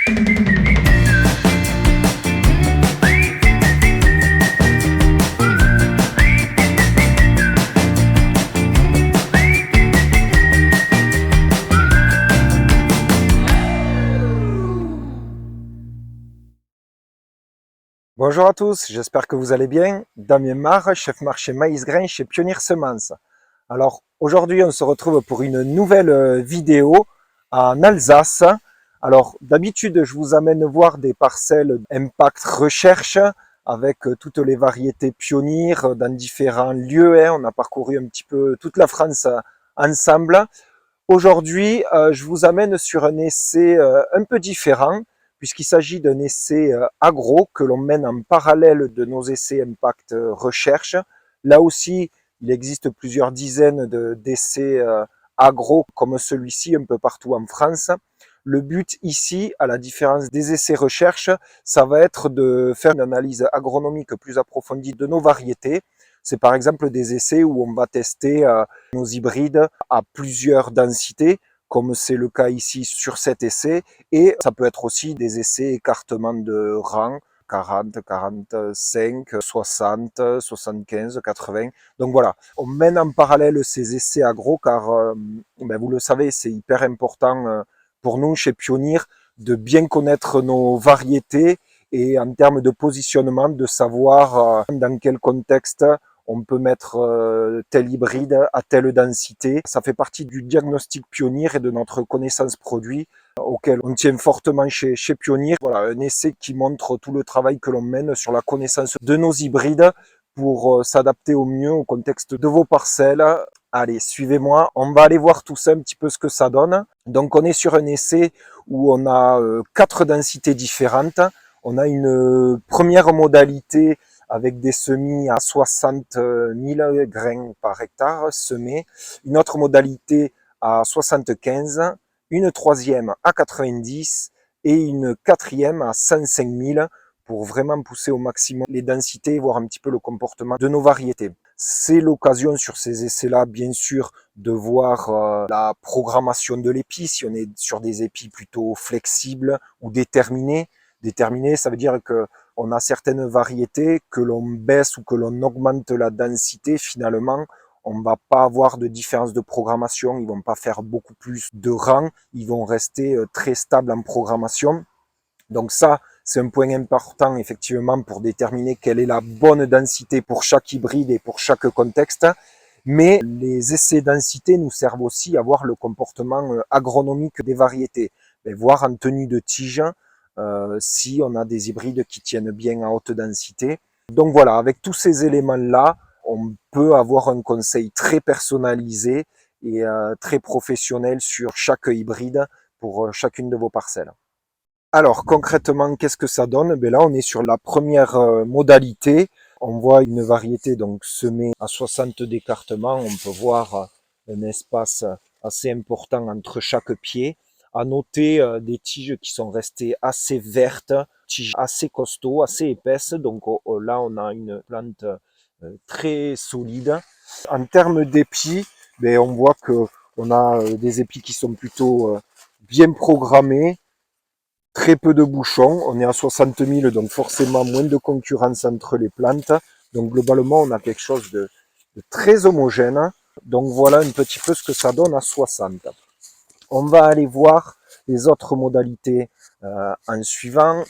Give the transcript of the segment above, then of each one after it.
Bonjour à tous, j'espère que vous allez bien. Damien Mar, chef marché maïs grain chez Pionnier Semences. Alors aujourd'hui on se retrouve pour une nouvelle vidéo en Alsace. Alors d'habitude je vous amène voir des parcelles impact recherche avec toutes les variétés pionniers dans différents lieux. On a parcouru un petit peu toute la France ensemble. Aujourd'hui, je vous amène sur un essai un peu différent, puisqu'il s'agit d'un essai agro que l'on mène en parallèle de nos essais impact recherche. Là aussi, il existe plusieurs dizaines d'essais agro comme celui-ci un peu partout en France. Le but ici, à la différence des essais recherche, ça va être de faire une analyse agronomique plus approfondie de nos variétés. C'est par exemple des essais où on va tester nos hybrides à plusieurs densités, comme c'est le cas ici sur cet essai, et ça peut être aussi des essais écartement de rang, 40, 45, 60, 75, 80. Donc voilà, on mène en parallèle ces essais agro car, vous le savez, c'est hyper important pour nous chez Pionnier de bien connaître nos variétés et en termes de positionnement, de savoir dans quel contexte on peut mettre tel hybride à telle densité. Ça fait partie du diagnostic Pionnier et de notre connaissance produit auquel on tient fortement chez Pionnier. Voilà, un essai qui montre tout le travail que l'on mène sur la connaissance de nos hybrides pour s'adapter au mieux au contexte de vos parcelles. Allez, suivez-moi, on va aller voir tout ça un petit peu ce que ça donne. Donc on est sur un essai où on a 4 densités différentes. On a une première modalité avec des semis à 60 000 grains par hectare semés, une autre modalité à 75, une troisième à 90 et une quatrième à 105 000 pour vraiment pousser au maximum les densités et voir un petit peu le comportement de nos variétés. C'est l'occasion sur ces essais-là, bien sûr, de voir la programmation de l'épi, si on est sur des épis plutôt flexibles ou déterminés. Déterminés, ça veut dire que on a certaines variétés que l'on baisse ou que l'on augmente la densité, finalement, on va pas avoir de différence de programmation, ils vont pas faire beaucoup plus de rangs, ils vont rester très stables en programmation. Donc ça, c'est un point important effectivement pour déterminer quelle est la bonne densité pour chaque hybride et pour chaque contexte. Mais les essais densité nous servent aussi à voir le comportement agronomique des variétés, voir en tenue de tige si on a des hybrides qui tiennent bien à haute densité. Donc voilà, avec tous ces éléments-là, on peut avoir un conseil très personnalisé et très professionnel sur chaque hybride pour chacune de vos parcelles. Alors concrètement, qu'est-ce que ça donne? Là, on est sur la première modalité. On voit une variété donc semée à 60 d'écartement. On peut voir un espace assez important entre chaque pied. À noter des tiges qui sont restées assez vertes, tiges assez costauds, assez épaisses. Donc là, on a une plante très solide. En termes d'épis, on voit que on a des épis qui sont plutôt bien programmés. Très peu de bouchons, on est à 60 000, donc forcément moins de concurrence entre les plantes. Donc globalement, on a quelque chose de très homogène. Donc voilà un petit peu ce que ça donne à 60. On va aller voir les autres modalités en suivant,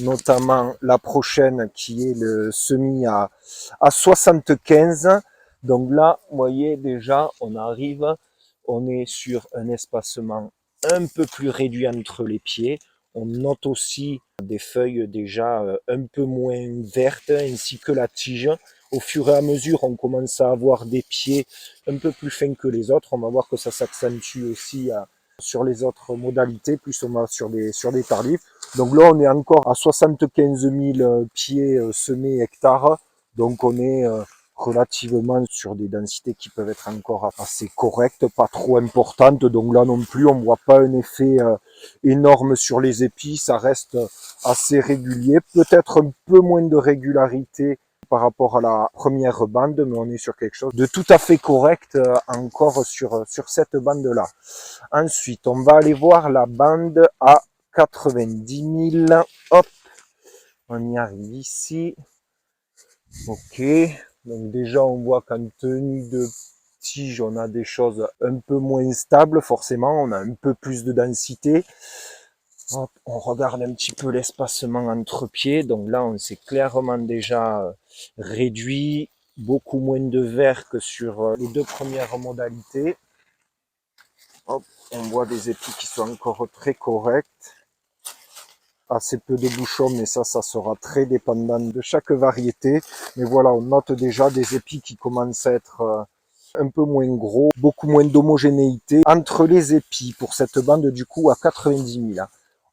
notamment la prochaine qui est le semis à 75. Donc là, vous voyez déjà, on est sur un espacement un peu plus réduit entre les pieds. On note aussi des feuilles déjà un peu moins vertes, ainsi que la tige. Au fur et à mesure, on commence à avoir des pieds un peu plus fins que les autres. On va voir que ça s'accentue aussi sur les autres modalités, plus on va sur des tardifs. Donc là, on est encore à 75 000 pieds semés hectares. Donc on est relativement sur des densités qui peuvent être encore assez correctes, pas trop importantes. Donc là non plus, on voit pas un effet énorme sur les épis. Ça reste assez régulier. Peut-être un peu moins de régularité par rapport à la première bande, mais on est sur quelque chose de tout à fait correct encore sur cette bande-là. Ensuite, on va aller voir la bande à 90 000. Hop, on y arrive ici. Ok, donc déjà on voit qu'en tenue de tige, on a des choses un peu moins stables, forcément, on a un peu plus de densité. Hop, on regarde un petit peu l'espacement entre pieds, donc là on s'est clairement déjà réduit, beaucoup moins de verre que sur les deux premières modalités. Hop, on voit des épis qui sont encore très corrects. Assez peu de bouchons, mais ça sera très dépendant de chaque variété. Mais voilà, on note déjà des épis qui commencent à être un peu moins gros, beaucoup moins d'homogénéité entre les épis pour cette bande du coup à 90 000.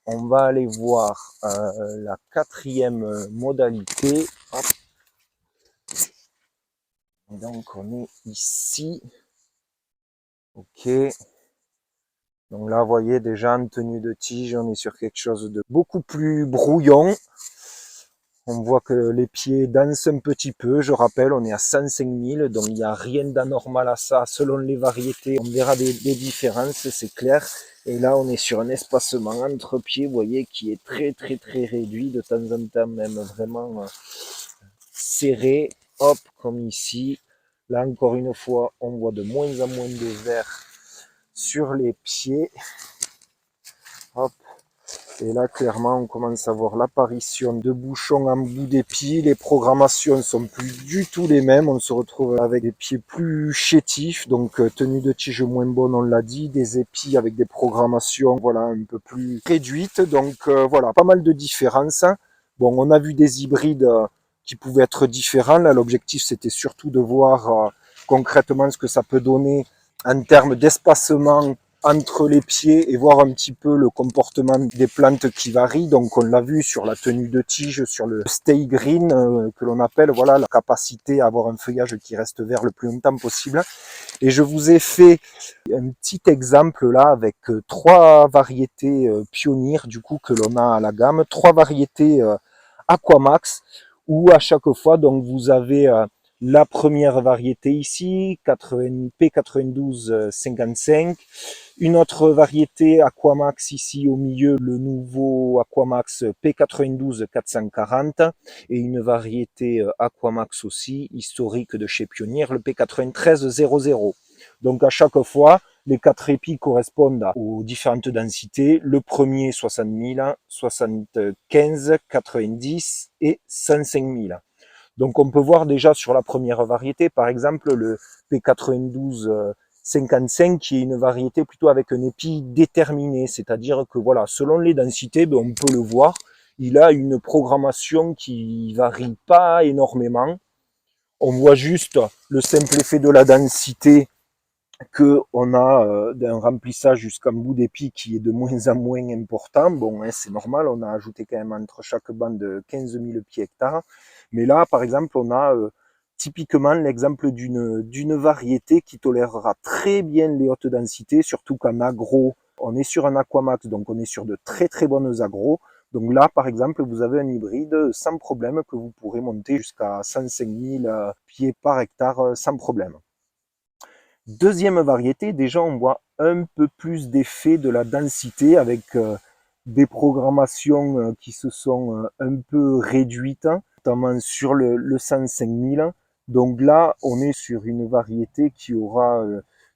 On va aller voir la quatrième modalité. Hop. Donc on est ici. Ok. Donc là, vous voyez déjà en tenue de tige, on est sur quelque chose de beaucoup plus brouillon. On voit que les pieds dansent un petit peu. Je rappelle, on est à 105 000, donc il n'y a rien d'anormal à ça. Selon les variétés, on verra des différences, c'est clair. Et là, on est sur un espacement entre pieds, vous voyez, qui est très réduit, de temps en temps même vraiment serré. Hop, comme ici. Là, encore une fois, on voit de moins en moins de verre sur les pieds. Hop. Et là, clairement, on commence à voir l'apparition de bouchons en bout d'épi. Les programmations sont plus du tout les mêmes. On se retrouve avec des pieds plus chétifs, donc tenue de tige moins bonne, on l'a dit. Des épis avec des programmations, voilà, un peu plus réduites. Donc voilà, pas mal de différences. Bon, on a vu des hybrides qui pouvaient être différents. Là, l'objectif, c'était surtout de voir concrètement ce que ça peut donner en termes d'espacement entre les pieds et voir un petit peu le comportement des plantes qui varient. Donc on l'a vu sur la tenue de tige, sur le stay green que l'on appelle, voilà, la capacité à avoir un feuillage qui reste vert le plus longtemps possible. Et je vous ai fait un petit exemple là avec trois variétés pionnières du coup que l'on a à la gamme, trois variétés Aquamax où à chaque fois donc vous avez la première variété ici, P9255, une autre variété Aquamax ici au milieu, le nouveau Aquamax P92 440, et une variété Aquamax aussi, historique de chez Pionnier, le P9300. Donc à chaque fois, les quatre épis correspondent aux différentes densités. Le premier 60 000, 75, 90 et 105 000. Donc on peut voir déjà sur la première variété, par exemple le P92 55, qui est une variété plutôt avec un épi déterminé, c'est-à-dire que voilà, selon les densités, ben, on peut le voir, il a une programmation qui varie pas énormément. On voit juste le simple effet de la densité que on a d'un remplissage jusqu'en bout d'épi qui est de moins en moins important. Bon, hein, c'est normal, on a ajouté quand même entre chaque bande 15 000 pieds hectares. Mais là, par exemple, on a typiquement l'exemple d'une variété qui tolérera très bien les hautes densités, surtout qu'en agro, on est sur un aquamax, donc on est sur de très bonnes agros. Donc là, par exemple, vous avez un hybride sans problème que vous pourrez monter jusqu'à 105 000 pieds par hectare sans problème. Deuxième variété, déjà on voit un peu plus d'effet de la densité avec des programmations qui se sont un peu réduites, notamment sur le 105 000. Donc là, on est sur une variété qui aura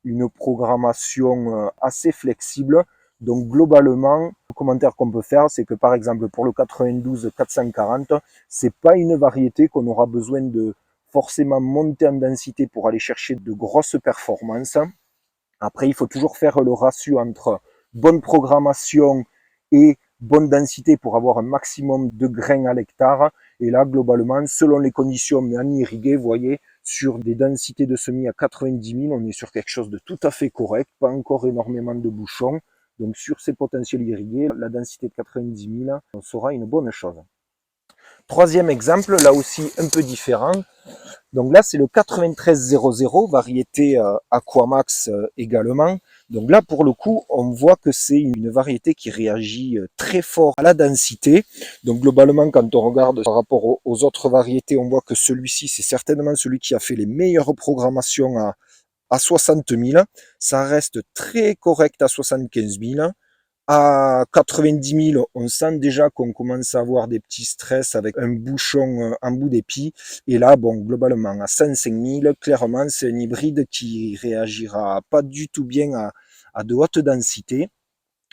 une programmation assez flexible. Donc globalement, le commentaire qu'on peut faire, c'est que par exemple pour le 92 440, c'est pas une variété qu'on aura besoin de forcément monter en densité pour aller chercher de grosses performances. Après, il faut toujours faire le ratio entre bonne programmation et bonne densité pour avoir un maximum de grains à l'hectare. Et là, globalement, selon les conditions, mais en irrigué, vous voyez, sur des densités de semis à 90 000, on est sur quelque chose de tout à fait correct, pas encore énormément de bouchons. Donc sur ces potentiels irrigués, la densité de 90 000 sera une bonne chose. Troisième exemple, là aussi un peu différent. Donc là, c'est le 9300, variété Aquamax également. Donc là, pour le coup, on voit que c'est une variété qui réagit très fort à la densité. Donc globalement, quand on regarde par rapport aux autres variétés, on voit que celui-ci, c'est certainement celui qui a fait les meilleures programmations à 60 000. Ça reste très correct à 75 000. À 90 000, on sent déjà qu'on commence à avoir des petits stress avec un bouchon en bout d'épi. Et là, bon, globalement, à 105 000, clairement, c'est un hybride qui réagira pas du tout bien à de haute densité.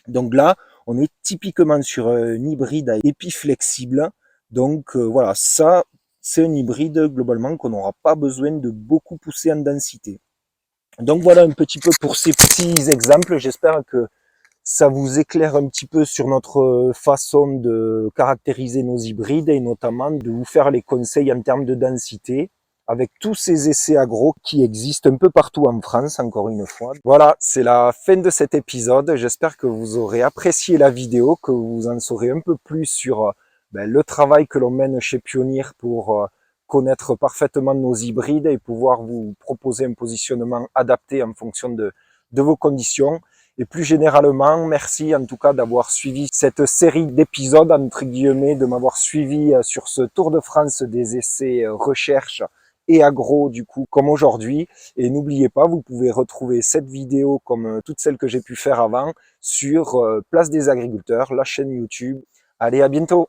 Donc là, on est typiquement sur un hybride à épi flexible. Donc voilà, ça, c'est un hybride globalement qu'on n'aura pas besoin de beaucoup pousser en densité. Donc voilà un petit peu pour ces petits exemples. J'espère que ça vous éclaire un petit peu sur notre façon de caractériser nos hybrides et notamment de vous faire les conseils en termes de densité avec tous ces essais agro qui existent un peu partout en France, encore une fois. Voilà, c'est la fin de cet épisode. J'espère que vous aurez apprécié la vidéo, que vous en saurez un peu plus sur le travail que l'on mène chez Pionir pour connaître parfaitement nos hybrides et pouvoir vous proposer un positionnement adapté en fonction de vos conditions. Et plus généralement, merci en tout cas d'avoir suivi cette série d'épisodes, entre guillemets, de m'avoir suivi sur ce Tour de France des essais recherche et agro, du coup, comme aujourd'hui. Et n'oubliez pas, vous pouvez retrouver cette vidéo, comme toutes celles que j'ai pu faire avant, sur Place des Agriculteurs, la chaîne YouTube. Allez, à bientôt!